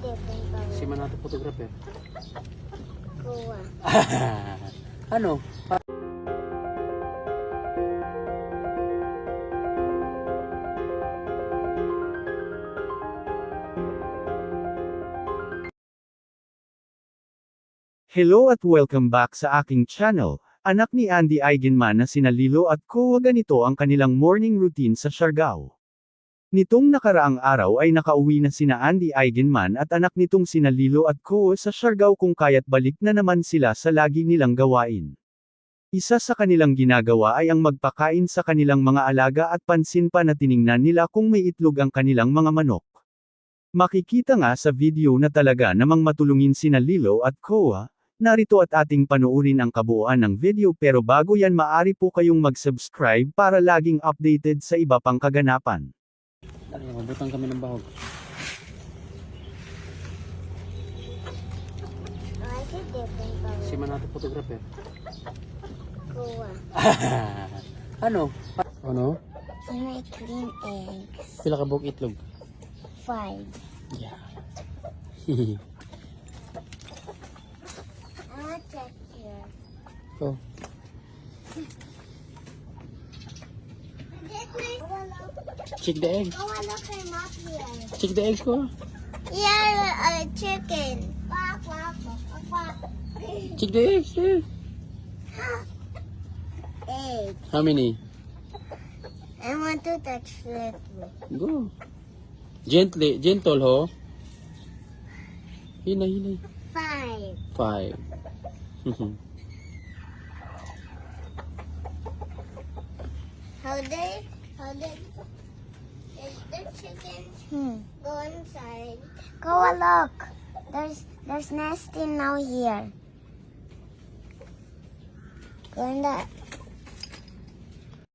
different color. Si Manato photographer. Kuha. Ano? Hello at welcome back sa aking channel. Anak ni Andy Eigenman na sina Lilo at Koa, ganito ang kanilang morning routine sa Siargao. Nitong nakaraang araw ay nakauwi na sina Andy Eigenman at anak nitong sina Lilo at Koa sa Siargao kung kaya't balik na naman sila sa lagi nilang gawain. Isa sa kanilang ginagawa ay ang magpakain sa kanilang mga alaga at pansin pa na tiningnan nila kung may itlog ang kanilang mga manok. Makikita nga sa video na talaga namang matulungin sina Lilo at Koa. Narito at ating panuurin ang kabuuan ng video, pero bago yan maaari po kayong mag-subscribe para laging updated sa iba pang kaganapan. Ay, mabutang kami ng bahog. Why is it different color? Si Manato photographer. Kuha. Ano? Ano? Can I clean eggs? Pila ka buhok itlog? 5. Yeah. I want to check here. Oh. Check the egg. Oh, look, I'm up here. Check the eggs ko. Yeah, a chicken. Quack, quack, quack, quack. Check the eggs. Yeah. Egg. How many? I want to touch it. Go. Gently. Gentle, ho. Hinay, hinay. 5. 5. How did the chicken go inside? Go look. There's nesting now here. Go in that.